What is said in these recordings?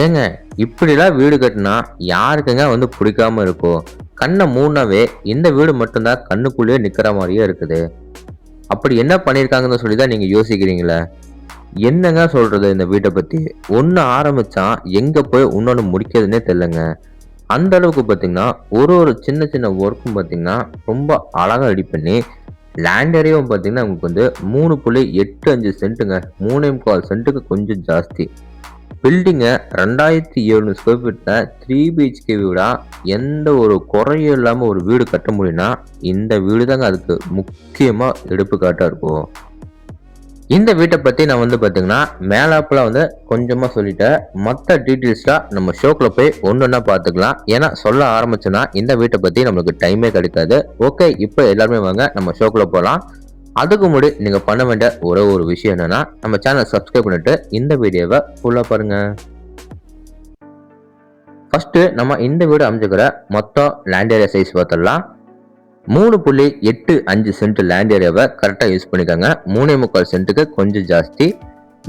ஏங்க இப்படிலாம் வீடு கட்டினா யாருக்குங்க வந்து பிடிக்காம இருக்கும்? கண்ணை மூடினாவே இந்த வீடு மட்டும்தான் கண்ணுக்குள்ளேயே நிக்கிற மாதிரியே இருக்குது. அப்படி என்ன பண்ணியிருக்காங்கன்னு சொல்லி தான் நீங்க யோசிக்கிறீங்களா? என்னங்க சொல்றது இந்த வீட்டை பத்தி? ஒன்று ஆரம்பிச்சா எங்க போய் இன்னொன்று முடிக்கிறதுனே தெரியலங்க. அந்த அளவுக்கு பார்த்தீங்கன்னா ஒரு ஒரு சின்ன சின்ன ஒர்க்கும் பார்த்தீங்கன்னா ரொம்ப அழகா ரெடி பண்ணி லேண்ட் ஏரியாவும் பார்த்தீங்கன்னா உங்களுக்கு வந்து 3.85 சென்ட்டுங்க. 3.25 சென்ட்டுக்கு கொஞ்சம் ஜாஸ்தி. பில்டிங்க 2700 ஸ்கொயர் ஃபீட்ல 3 பிஹெச்கே வீடா எந்த ஒரு குறையும் இல்லாம ஒரு வீடு கட்ட முடியும்னா இந்த வீடு தாங்க அதுக்கு முக்கியமா எடுப்புக்காட்டா இருக்கும். இந்த வீட்டை பத்தி நான் வந்து பாத்தீங்கன்னா மேலாப்புல வந்து கொஞ்சமா சொல்லிட்டேன். மற்ற டீட்டெயில்ஸ்லாம் நம்ம ஷோக்குள்ள போய் ஒன்னொன்னா பாத்துக்கலாம். ஏன்னா சொல்ல ஆரம்பிச்சோன்னா இந்த வீட்டை பத்தி நம்மளுக்கு டைமே கிடைக்காது. ஓகே, இப்போ எல்லாருமே வாங்க நம்ம ஷோக்குள்ள போகலாம். அதுக்கு முன்னாடி நீங்க பண்ண வேண்டிய ஒரே ஒரு விஷயம் என்னன்னா நம்ம சேனலை சப்ஸ்கிரைப் பண்ணிட்டு இந்த வீடியோவை ஃபுல்லா பாருங்க. ஃபர்ஸ்ட் நம்ம இந்த வீடு அமைச்சுக்கிற மொத்தம் லேண்ட் ஏரியா சைஸ் பார்த்துடலாம். 3.85 சென்ட் லேண்ட் ஏரியாவை கரெக்டாக யூஸ் பண்ணிக்கோங்க. 3.25 சென்ட்டுக்கு கொஞ்சம் ஜாஸ்தி.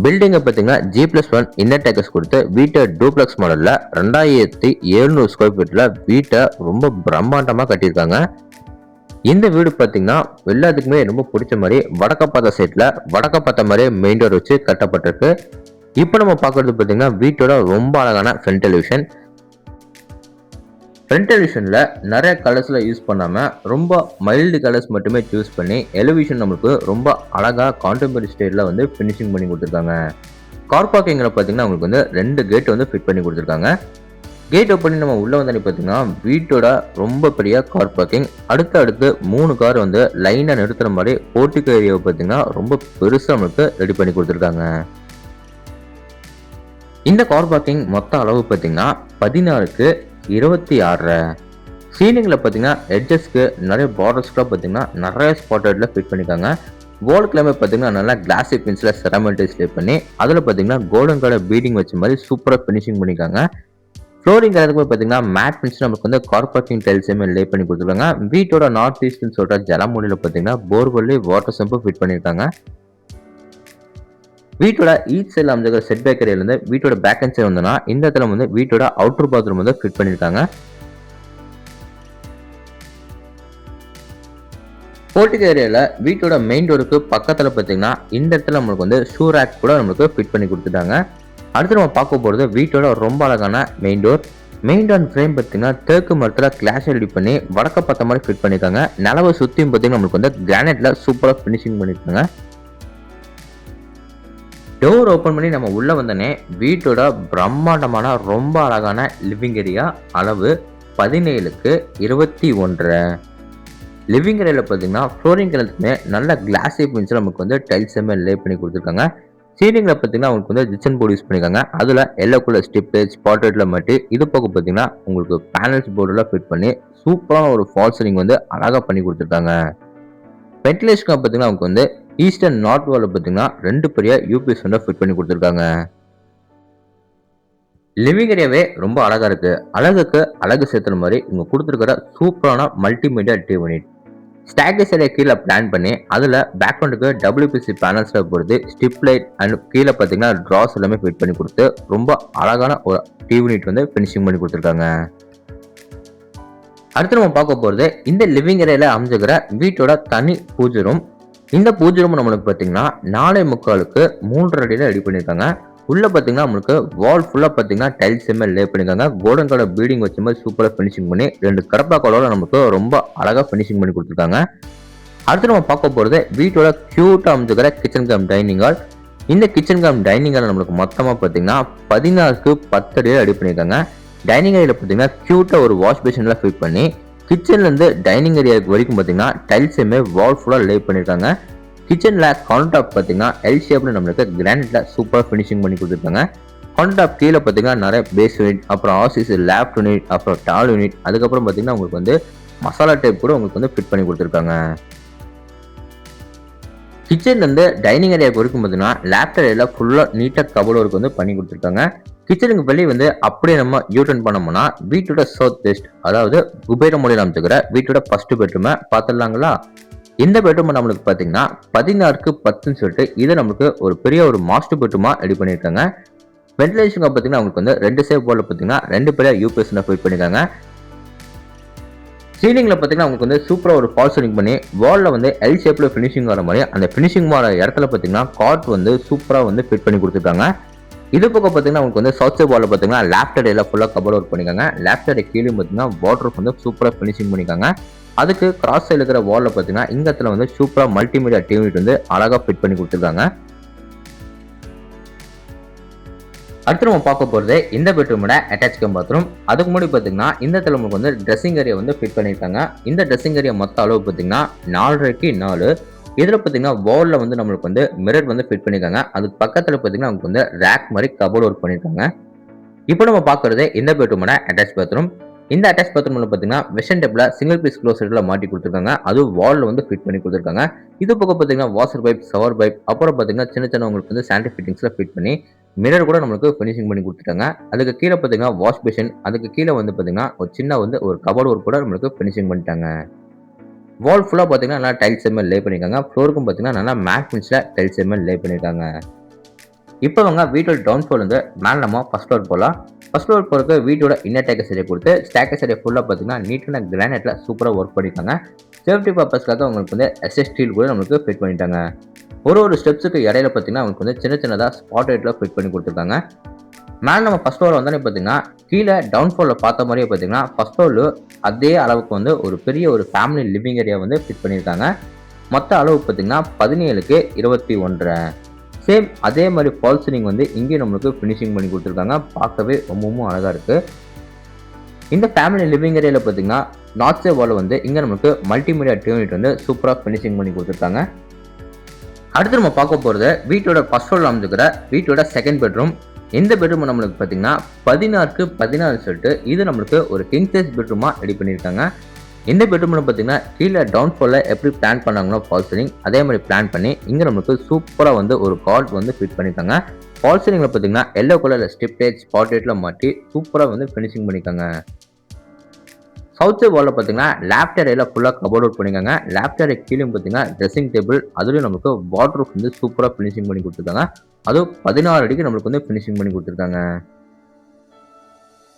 பில்டிங்கை பார்த்தீங்கன்னா G+1 இன்னர் டேக்கஸ் கொடுத்து வீட்டை டூப்ளெக்ஸ் மாடலில் 2700 ஸ்கொயர் ஃபீட்டில் வீட்டை ரொம்ப பிரம்மாண்டமாக கட்டியிருக்காங்க. இந்த வீடு பார்த்தீங்கன்னா எல்லாத்துக்குமே ரொம்ப பிடிச்ச மாதிரி வடக்க பார்த்த சைட்ல வடக்க பார்த்த மாதிரியே மெயின் டோர் வச்சு கட்டப்பட்டிருக்கு. இப்போ நம்ம பார்க்கறது பார்த்தீங்கன்னா வீட்டோட ரொம்ப அழகான ஃப்ரண்ட் டெலிவிஷன். ஃப்ரண்ட் டெலிவிஷன்ல நிறைய கலர்ஸ்ல யூஸ் பண்ணாம ரொம்ப மைல்டு கலர்ஸ் மட்டுமே சூஸ் பண்ணி எலிவிஷன் நம்மளுக்கு ரொம்ப அழகா கான்டெம்பரரி ஸ்டைல்ல வந்து ஃபினிஷிங் பண்ணி கொடுத்துருக்காங்க. கார் பார்க்கிங்ல பார்த்தீங்கன்னா உங்களுக்கு வந்து 2 கேட் வந்து ஃபிட் பண்ணி கொடுத்துருக்காங்க. கேட் ஓப்பன் பண்ணி நம்ம உள்ள வந்து பார்த்தீங்கன்னா வீட்டோட ரொம்ப பெரிய கார் பார்க்கிங். அடுத்து 3 கார் வந்து லைனா நிறுத்துற மாதிரி போர்ட்டிகோ ஏரியாவை பார்த்தீங்கன்னா ரொம்ப பெருசா நம்மளுக்கு ரெடி பண்ணி கொடுத்துருக்காங்க. இந்த கார் பார்க்கிங் மொத்த அளவு பார்த்தீங்கன்னா 16க்கு 26. சீலிங்ல பார்த்தீங்கன்னா எட்ஜஸ்க்கு நிறைய பார்டர்ஸ்க்குலாம் பார்த்தீங்கன்னா நிறைய ஸ்பாட்டட்ல ஃபிட் பண்ணிருக்காங்க. வால் கிளம்பி பார்த்தீங்கன்னா நல்லா கிளாசி பின்ஸ்ல செராமிக் லே பண்ணி அதில் பார்த்தீங்கன்னா கோல்டன் கலர் பீடிங் வச்ச மாதிரி சூப்பராக ஃபினிஷிங் பண்ணிருக்காங்க. ஃப்ளோரிங் அதுக்கு பார்த்தீங்கன்னா மேட் பின்ஸ் நமக்கு வந்து கார் பார்க்கிங் டைல்ஸுமே லே பண்ணி கொடுத்துருக்காங்க. வீட்டோட நார்த் ஈஸ்ட்னு சொல்ற ஜலமூலியில் பார்த்தீங்கன்னா போர்வெல்லி வாட்டர் சம்பு ஃபிட் பண்ணியிருக்காங்க. வீட்டோட ஈஸ்ட் சைடில் அமைஞ்சிருக்கிற செட் பேக் ஏரியாலேருந்து வீட்டோட பேக் அண்ட் சைடு வந்தோம்னா இந்த இடத்துல வந்து வீட்டோட அவுட்டர் பாத்ரூம் வந்து ஃபிட் பண்ணியிருக்காங்க. போர்ட்டிகோ ஏரியாவில் வீட்டோட மெயின் டோருக்கு பக்கத்தில் பார்த்தீங்கன்னா இந்த இடத்துல நம்மளுக்கு வந்து ஷூ ரேக் கூட நம்மளுக்கு ஃபிட் பண்ணி கொடுத்துட்டாங்க. அடுத்து நம்ம பார்க்க போகிறது வீட்டோட ரொம்ப அழகான main door. Main door frame பார்த்தீங்கன்னா தேக்கு மரத்தில் கிளாஸ் ரெடி பண்ணி வடக்க பார்த்த மாதிரி ஃபிட் பண்ணியிருக்காங்க. நிலவை சுற்றியும் பார்த்தீங்கன்னா நம்மளுக்கு வந்து கிரானைட்ல சூப்பராக ஃபினிஷிங் பண்ணியிருக்காங்க. டோர் ஓப்பன் பண்ணி நம்ம உள்ள வந்தோடனே வீட்டோட பிரம்மாண்டமான ரொம்ப அழகான லிவிங் ஏரியா. அளவு 17க்கு 21. லிவிங் ஏரியாவில் பார்த்தீங்கன்னா ஃப்ளோரிங் எல்லாத்துக்குமே நல்ல கிளாஸி பின்ஸ் நமக்கு வந்து டைல்ஸ் லே பண்ணி கொடுத்துருக்காங்க. சீலிங்ல பார்த்தீங்கன்னா உங்களுக்கு வந்து ஜிப்சன் போர்டு யூஸ் பண்ணிருக்காங்க. அதில் எல்லோ கலர் ஸ்டிப்பு ஸ்பாட்டட்ல மாட்டி இது போக பார்த்தீங்கன்னா உங்களுக்கு பேனல்ஸ் போர்டுலாம் ஃபிட் பண்ணி சூப்பரான ஒரு ஃபால் சீலிங் வந்து அழகாக பண்ணி கொடுத்துருக்காங்க. வென்டிலேஷனுக்கு பார்த்தீங்கன்னா அவங்க வந்து ஈஸ்ட் அண்ட் நார்த் வாலில் பார்த்தீங்கன்னா 2 பெரிய யூபிஎஸ் வந்து ஃபிட் பண்ணி கொடுத்துருக்காங்க. லிவிங் ஏரியாவே ரொம்ப அழகா இருக்கு. அழகுக்கு அழகு சேர்த்துற மாதிரி இவங்க கொடுத்துருக்கிற சூப்பரான multimedia TV unit. Staircase area கீழே பிளான் பண்ணி அதில் பேக்ரவுண்டுக்கு WPC பேனல்ஸில் போடுறது ஸ்டிப் லைட் அண்ட் கீழே பார்த்தீங்கன்னா ட்ராஸ் எல்லாமே ஃபிட் பண்ணி கொடுத்து ரொம்ப அழகான ஒரு டிவி யூனிட் வந்து ஃபினிஷிங் பண்ணி கொடுத்துருக்காங்க. அடுத்து நம்ம பார்க்க போகிறது இந்த லிவிங் ஏரியாவில் அமைஞ்சுக்கிற வீட்டோட தனி பூஜை ரூம். இந்த பூஜை ரூம் நம்மளுக்கு பார்த்தீங்கன்னா 4.25க்கு 3 அடியில் ரெடி பண்ணியிருக்காங்க. உள்ள பார்த்தீங்கன்னா நம்மளுக்கு வால் ஃபுல்லாக பார்த்தீங்கன்னா டைல்ஸ் லே பண்ணியிருக்காங்க. கோல்டன் கலர் பீடிங் வச்ச மாதிரி சூப்பராக ஃபினிஷிங் பண்ணி 2 கடப்பா கலரோட நமக்கு ரொம்ப அழகாக ஃபினிஷிங் பண்ணி கொடுத்துருக்காங்க. அடுத்து நம்ம பார்க்க போகிறது வீட்டோட கியூட்டாக அமைஞ்சுக்கிற கிச்சன் கம் டைனிங் ஹால். இந்த கிச்சன் கம் டைனிங் ஹால் நம்மளுக்கு மொத்தமாக பார்த்தீங்கன்னா 16க்கு 10 அடியில் ரெடி பண்ணியிருக்காங்க. டைனிங் ஏரியாவில் பார்த்தீங்கன்னா கியூட்டாக ஒரு வாஷ் பேஷன்லாம் ஃபிட் பண்ணி கிச்சன்லேருந்து டைனிங் ஏரியாவுக்கு வரைக்கும் பார்த்தீங்கன்னா டைல்ஸுமே வால் ஃபுல்லாக லே பண்ணியிருக்காங்க. கிச்சன்ல கவுண்டர் டாப் பார்த்தீங்கன்னா எல் ஷேப்ல நம்மளுக்கு கிரானைட்ல சூப்பராக ஃபினிஷிங் பண்ணி கொடுத்துருக்காங்க. கவுண்டர் டாப் கீழே பார்த்தீங்கன்னா நிறைய பேஸ் யூனிட், அப்புறம் ஆசிஸ் லேப்ட் யூனிட், அப்புறம் டால் யூனிட், அதுக்கப்புறம் பார்த்தீங்கன்னா உங்களுக்கு வந்து மசாலா டைப் கூட உங்களுக்கு வந்து ஃபிட் பண்ணி கொடுத்துருக்காங்க. கிச்சன்லேருந்து டைனிங் ஏரியாவுக்கு வரைக்கும் பார்த்தீங்கன்னா லேப்ட் ஏரியால ஃபுல்லாக நீட்டாக கபோர்டு ஒர்க் வந்து பண்ணி கொடுத்துருக்காங்க. கிச்சனுக்கு வெளியே வந்து அப்படியே நம்ம யூட்டர்ன் பண்ணோம்னா வீட்டோட சவுத் வெஸ்ட் அதாவது குபேர மொழியில் அமைச்சுக்கிற வீட்டோட ஃபர்ஸ்ட் பெட்ரூமை பார்த்துடலாங்களா. இந்த பெட்ரூம் நம்மளுக்கு பார்த்தீங்கன்னா 16க்கு 10ன்னு சொல்லிட்டு இது நம்மளுக்கு ஒரு பெரிய ஒரு மாஸ்டர் பெட்ரூமா ரெடி பண்ணியிருக்காங்க. வென்டிலேஷன் பார்த்தீங்கன்னா உங்களுக்கு வந்து 2 சேவ் போர்டில் பார்த்தீங்கன்னா 2 பெரிய யூபிஎஸ் ஃபிட் பண்ணியிருக்காங்க. சீலிங்ல பார்த்தீங்கன்னா உங்களுக்கு வந்து சூப்பரா ஒரு ஃபால் சீலிங் பண்ணி வால்ல வந்து எல் ஷேப்ல ஃபினிஷிங் வர மாதிரி அந்த ஃபினிஷிங் வர இடத்துல பார்த்தீங்கன்னா கார்ட் வந்து சூப்பரா வந்து ஃபிட் பண்ணி கொடுத்துருக்காங்க. இது பக்கம் பார்த்தீங்கன்னா உங்களுக்கு வந்து சவுத் சைட் வால்ல பார்த்தீங்கன்னா லேப்டாப் எல்லாம் ஃபுல்லாக கவர் ஒர்க் பண்ணிருக்காங்க. லேப்டாப் கீழே பார்த்தீங்கன்னா வாட்டர் வந்து சூப்பரா ஃபினிஷிங் பண்ணிருக்காங்க. அதுக்கு கிராஸ் சைடில் இருக்கிற வால்ல பார்த்தீங்கன்னா இந்த இடத்துல வந்து சூப்பரா மல்டிமீடியா டிவி வந்து அழகா ஃபிட் பண்ணி கொடுத்துருக்காங்க. அடுத்து நம்ம பார்க்க போகிறது இந்த பெட்ரூமோட அட்டாச் பாத்ரூம். அதுக்கு முன்னாடி பார்த்தீங்கன்னா இந்த இடத்துல நமக்கு வந்து ட்ரெஸ்ஸிங் ஏரியா வந்து ஃபிட் பண்ணியிருக்காங்க. இந்த ட்ரெஸ்ஸிங் ஏரியா மொத்த அளவு பார்த்தீங்கன்னா 4.5க்கு 4. இதில் பார்த்தீங்கன்னா வாலில் வந்து நம்மளுக்கு வந்து மிரர் வந்து ஃபிட் பண்ணியிருக்காங்க. அதுக்கு பக்கத்தில் பார்த்தீங்கன்னா நமக்கு வந்து ரேக் மாதிரி கபோர்ட் ஒர்க் பண்ணியிருக்காங்க. இப்போ நம்ம பார்க்குறது இந்த பெட்ரூமோட அட்டாச் பாத்ரூம். இந்த அட்டாச் பாத்ரூம்ல பார்த்தீங்கன்னா வெஸ்டர்ன் டைப்ல சிங்கிள் பீஸ் க்ளோசர்ல மாட்டி கொடுத்துருக்காங்க. அது வால்ல வந்து ஃபிட் பண்ணி கொடுத்துருக்காங்க. இது பக்கம் பார்த்தீங்கன்னா வாஷர் பைப், ஷவர் பைப், அப்புறம் பார்த்தீங்கன்னா சின்ன சின்ன உங்களுக்கு வந்து சானிட்டரி ஃபிட்டிங்ஸ்ல ஃபிட் பண்ணி மிரர் கூட நம்மளுக்கு ஃபினிஷிங் பண்ணி கொடுத்துட்டாங்க. அதுக்கு கீழே பார்த்தீங்கன்னா வாஷ் பேஷன், அதுக்கு கீழே வந்து பார்த்தீங்கன்னா ஒரு சின்ன வந்து ஒரு கபோர்ட் ஒர்க் கூட நம்மளுக்கு ஃபினிஷிங் பண்ணிட்டாங்க. வால் ஃபுல்லாக பார்த்தீங்கன்னா நல்லா டைல்ஸ் எம்எல் லே பண்ணியிருக்காங்க. ஃப்ளோருக்கும் பார்த்தீங்கன்னா நல்லா மேட் ஃபினிஷ்ல டைல்ஸ் எம்எல் லே பண்ணியிருக்காங்க. இப்போ அவங்க வீட்டோட டவுன் ஃப்ளோர் வந்து மேலே நம்ம ஃபர்ஸ்ட் ஃப்ளோர் போகலாம். ஃபர்ஸ்ட் ஃப்ளோர் போகிறதுக்கு வீட்டோட இன்னர் டேக்கஸ் ஏரியா கொடுத்து ஸ்டேக்கஸ் ஏரியா ஃபுல்லாக பார்த்தீங்கன்னா நீட்டான கிரானைட்ல சூப்பராக ஒர்க் பண்ணியிருக்காங்க. சேஃப்டி பர்பஸ்க்காக அவங்களுக்கு வந்து எஸ்எஸ் ஸ்டீல் கூட நம்மளுக்கு ஃபிட் பண்ணிட்டாங்க. ஒரு ஸ்டெப்ஸுக்கு இடையில பார்த்தீங்கன்னா அவங்களுக்கு வந்து சின்ன சின்னதாக ஸ்பாட் லைட்ல ஃபிட் பண்ணி கொடுத்துருக்காங்க. மேலே நம்ம ஃபர்ஸ்ட் ஃப்ளோர் வந்தோடனே பார்த்தீங்கன்னா கீழே டவுன் ஃப்ளோரில் பார்த்த மாதிரியே பார்த்தீங்கன்னா ஃபர்ஸ்ட் ஃப்ளோரில் அதே அளவுக்கு வந்து ஒரு பெரிய ஒரு ஃபேமிலி லிவிங் ஏரியா வந்து ஃபிட் பண்ணியிருக்காங்க. மொத்த அளவு பார்த்தீங்கன்னா 17க்கு 21. சேம் அதே மாதிரி ஃபால் சீலிங் வந்து இங்கேயும் நம்மளுக்கு ஃபினிஷிங் பண்ணி கொடுத்துருக்காங்க. பார்க்கவே ரொம்பவும் அழகாக இருக்குது. இந்த ஃபேமிலி லிவிங் ஏரியாவில் பார்த்தீங்கன்னா நார்த் சைட் வால் வந்து இங்கே நம்மளுக்கு மல்டிமீடியா யூனிட் வந்து சூப்பராக ஃபினிஷிங் பண்ணி கொடுத்துருக்காங்க. அடுத்து நம்ம பார்க்க போகிறது வீட்டோட ஃபர்ஸ்ட் ஃப்ளோரில் அமைஞ்சிருக்கிற வீட்டோட செகண்ட் பெட்ரூம். இந்த பெட்ரூம் நம்மளுக்கு பார்த்தீங்கன்னா 16க்கு 14 சொல்லிட்டு இது நம்மளுக்கு ஒரு கிங் சைஸ் பெட்ரூமாக ரெடி பண்ணியிருக்காங்க. இந்த பெட்ரூமில் பார்த்தீங்கன்னா கீழே டவுன் ஃப்ளோரில் எப்படி பிளான் பண்ணாங்களோ ஃபால் சீலிங் அதே மாதிரி பிளான் பண்ணி இங்கே நம்மளுக்கு சூப்பராக வந்து ஒரு கார்ட் வந்து ஃபிட் பண்ணியிருக்காங்க. ஃபால் சீலிங்கில் பார்த்தீங்கன்னா எல்லோ கலரில் ஸ்டிப்டேஜ் ஸ்பாட்லைட்டில் மாட்டி சூப்பராக வந்து ஃபினிஷிங் பண்ணியிருக்காங்க. சவுத் சைட் வாலில் பார்த்தீங்கன்னா லேப்டாப் ஏரியா ஃபுல்லாக கபோர்ட் ஒர்க் பண்ணியிருக்காங்க. லேப்டாப் ஏரியா கீழே பார்த்தீங்கன்னா ட்ரெஸ்ஸிங் டேபிள், அதுலேயும் நமக்கு வாட்ரூஃப் வந்து சூப்பராக ஃபினிஷிங் பண்ணி கொடுத்துருக்காங்க. அதுவும் 16 அடிக்கு நம்மளுக்கு வந்து ஃபினிஷிங் பண்ணி கொடுத்துருக்காங்க.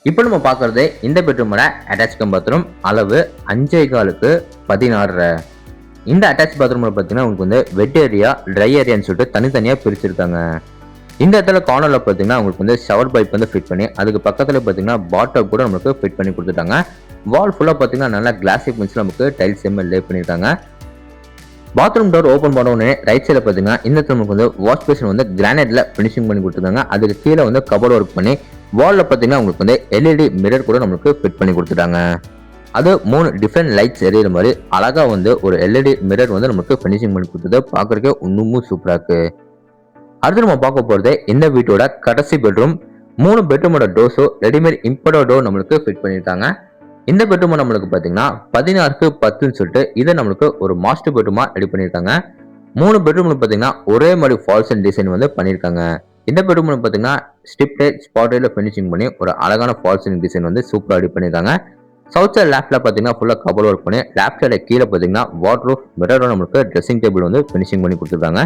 இப்போ நம்ம பார்க்கறது இந்த பெட்ரூமோட அட்டாச் பாத்ரூம். அளவு 5.4க்கு 16. இந்த அட்டாச் பாத்ரூமில் பார்த்தீங்கன்னா உங்களுக்கு வந்து வெட் ஏரியா, ட்ரை ஏரியான்னு சொல்லிட்டு தனித்தனியாக பிரிச்சிருக்காங்க. இந்த இடத்துல கார்னரில் பார்த்தீங்கன்னா உங்களுக்கு வந்து ஷவர் பைப் வந்து ஃபிட் பண்ணி அதுக்கு பக்கத்தில் பார்த்தீங்கன்னா பாட்டம் கூட நம்மளுக்கு ஃபிட் பண்ணி கொடுத்துட்டாங்க. வால் ஃபுல்லாக பார்த்தீங்கன்னா நல்லா கிளாசி பின்ஸில் நமக்கு டைல்ஸ் எம்எல் லே பண்ணியிருக்காங்க. பாத்ரூம் டோர் ஓப்பன் பண்ண உடனே ரைட் சைடில் பார்த்தீங்கன்னா இந்த நமக்கு வந்து வாஷ் பேஷன் வந்து கிரானைட்ல ஃபினிஷிங் பண்ணி கொடுத்துருக்காங்க. அதுக்கு கீழே வந்து கபோர்ட் ஒர்க் பண்ணி வாலில் பார்த்தீங்கன்னா உங்களுக்கு வந்து எல்இடி மிரர் கூட நம்மளுக்கு ஃபிட் பண்ணி கொடுத்துட்டாங்க. அது 3 டிஃப்ரெண்ட் லைட்ஸ் எரியிற மாதிரி அழகாக வந்து ஒரு எல்இடி மிரர் வந்து நமக்கு ஃபினிஷிங் பண்ணி கொடுத்தது பார்க்குறதுக்கு இன்னமும் சூப்பராக இருக்கு. அடுத்து நம்ம பார்க்க போகிறது இந்த வீட்டோட கடைசி பெட்ரூம். 3 பெட்ரூமோட டோர்ஸோ ரெடிமேட் இம்போர்ட் டோர் நம்மளுக்கு ஃபிட் பண்ணியிருக்காங்க. இந்த பெட்ரூம் நம்மளுக்கு பார்த்தீங்கன்னா 16க்கு 10ன்னு சொல்லிட்டு இதை நம்மளுக்கு ஒரு மாஸ்டர் பெட்ரூமா ரெடி பண்ணியிருக்காங்க. 3 பெட்ரூம்ல பார்த்தீங்கன்னா ஒரே மாதிரி ஃபால்ஸ் அண்ட் டிசைன் வந்து பண்ணியிருக்காங்க. இந்த பெட்ரூம்ல பார்த்தீங்கன்னா ஸ்டிப்டைட் ஸ்பாட்லைட்ல ஃபினிஷிங் பண்ணி ஒரு அழகான ஃபால்ஸ் அண்ட் டிசைன் வந்து சூப்பராக ரெடி பண்ணியிருக்காங்க. சவுத் சைட் லேப்ல பார்த்தீங்கன்னா ஃபுல்லாக கபோர்ட் ஒர்க் பண்ணி லேப் சைட கீழே பார்த்தீங்கன்னா வாட்ரூஃப் மிரரோட நம்மளுக்கு ட்ரெஸ்ஸிங் டேபிள் வந்து ஃபினிஷிங் பண்ணி கொடுத்துருக்காங்க.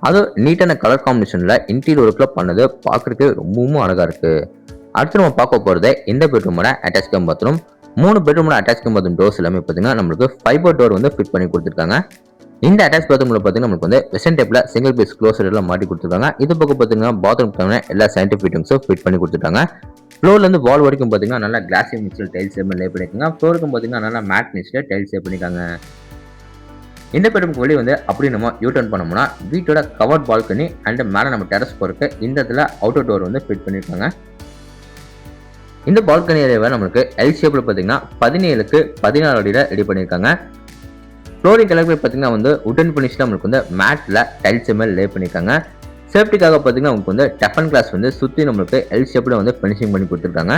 அது நீட்டான கலர் காம்பினேஷன்ல இன்டீரியர் ஒர்க்ல பண்ணது பார்க்கறதுக்கு ரொம்பவும் அழகா இருக்கு. அடுத்து நம்ம பார்க்க போகிறது இந்த பெட்ரூமோட அட்டாச் பாத்ரூம். 3 பெட்ரூமோட அட்டாச் பாத்ரூம் டோர்ஸ் எல்லாமே பார்த்தீங்கன்னா நம்மளுக்கு ஃபைபர் டோர் வந்து ஃபிட் பண்ணி கொடுத்துருக்காங்க. இந்த அட்டாச் பாத்ரூம்ல பார்த்தீங்கன்னா நமக்கு வந்து வெஸ்டர்ன் டைப்ல சிங்கிள் பீஸ் க்ளோசர் எல்லாம் மாட்டி கொடுத்துருக்காங்க. இது பக்கம் பார்த்தீங்கன்னா பாத்ரூம் தேவையான எல்லா சானிட்டரி ஃபிட்டிங்ஸும் ஃபிட் பண்ணி கொடுத்துட்டாங்க. ஃப்ளோர்ல இருந்து வால் வரைக்கும் பார்த்தீங்கன்னா நல்லா கிளாசி மிக்சல் டைல்ஸ் லே பண்ணிருக்காங்க. ஃப்ளோருக்கும் பார்த்தீங்கன்னா நல்லா மேட் மிக்ஸ்ல டைல்ஸ் பண்ணிருக்காங்க. இந்த பெட்ரூமுக்கு வெளியே வந்து அப்படி நம்ம யூ டர்ன் பண்ணோம்னா வீட்டோட கவர்ட் பால்கனி அண்ட் மேலே நம்ம டெரஸ் போறதுக்கு இந்த இடத்துல அவுட்டர் டோர் வந்து ஃபிட் பண்ணிருக்காங்க. இந்த பால்கனி ஏரியாவை நம்மளுக்கு எல் ஷேப்ல பார்த்தீங்கன்னா 17க்கு 14 அடியில் ரெடி பண்ணியிருக்காங்க. ஃப்ளோரிங் கலர் பார்த்தீங்கன்னா வந்து உடன் பினிஷ்ல நம்மளுக்கு வந்து மேட்ல டைல்ஸ் மேல் லே பண்ணியிருக்காங்க. சேஃப்டிக்காக பார்த்தீங்கன்னா உங்களுக்கு வந்து டஃபன் கிளாஸ் வந்து சுற்றி நம்மளுக்கு எல் ஷேப்ல வந்து ஃபினிஷிங் பண்ணி கொடுத்துருக்காங்க.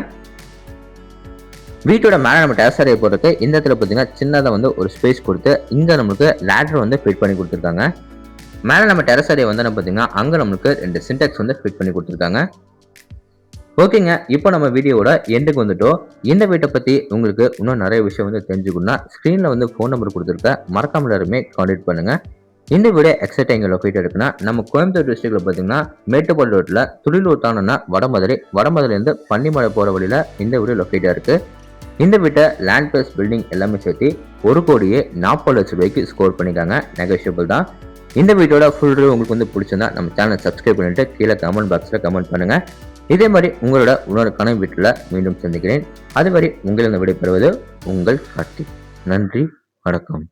வீட்டோட மேலே நம்ம டெரஸ் ஏரியா போகிறதுக்கு இந்த இடத்துல பார்த்தீங்கன்னா சின்னதாக வந்து ஒரு ஸ்பேஸ் கொடுத்து இங்கே நம்மளுக்கு லேடர் வந்து ஃபிட் பண்ணி கொடுத்துருக்காங்க. மேலே நம்ம டெரஸ் ஏரியா வந்து பார்த்தீங்கன்னா அங்கே நம்மளுக்கு 2 சின்டெக்ஸ் வந்து ஃபிட் பண்ணி கொடுத்துருக்காங்க. ஓகேங்க, இப்போ நம்ம வீடியோவோட எண்டுக்கு வந்துட்டோம். இந்த வீட்டை பத்தி உங்களுக்கு இன்னும் நிறைய விஷயம் வந்து தெரிஞ்சுக்கணும்னா ஸ்க்ரீன்ல வந்து ஃபோன் நம்பர் கொடுத்துருக்கேன். மறக்காம எல்லாருமே கான்டாக்ட் பண்ணுங்க. இந்த வீடு எக்ஸாக்டா எங்க லொக்கேட் இருக்குன்னா நம்ம கோயம்புத்தூர் டிஸ்ட்ரிக்ட்ல பாத்தீங்கன்னா மேட்டுப்பாளையம் ரோட்ல துடிலூர் தாண்டனா வடமதுரை, வடமதுரையிலிருந்து பன்னிமலை போற வழியில இந்த வீடு லொக்கேட்டா இருக்கு. இந்த வீட்டை லேண்ட் பிளஸ் பில்டிங் எல்லாமே சேர்த்து 1,40,00,000 ஸ்கோர் பண்ணிருக்காங்க. நெகோஷியபிள் தான். இந்த வீட்டோட ஃபுல் ரிவ்யூ உங்களுக்கு வந்து பிடிச்சிருந்தா நம்ம சேனலை சப்ஸ்கிரைப் பண்ணிட்டு கீழே கமெண்ட் பாக்ஸ்ல கமெண்ட் பண்ணுங்க. இதே மாதிரி உங்களோட இன்னொரு கனவு வீட்டில் மீண்டும் சந்திக்கிறேன். அதுவரை உங்களிடம் விடைபெறுவது உங்கள் கார்த்திக். நன்றி, வணக்கம்.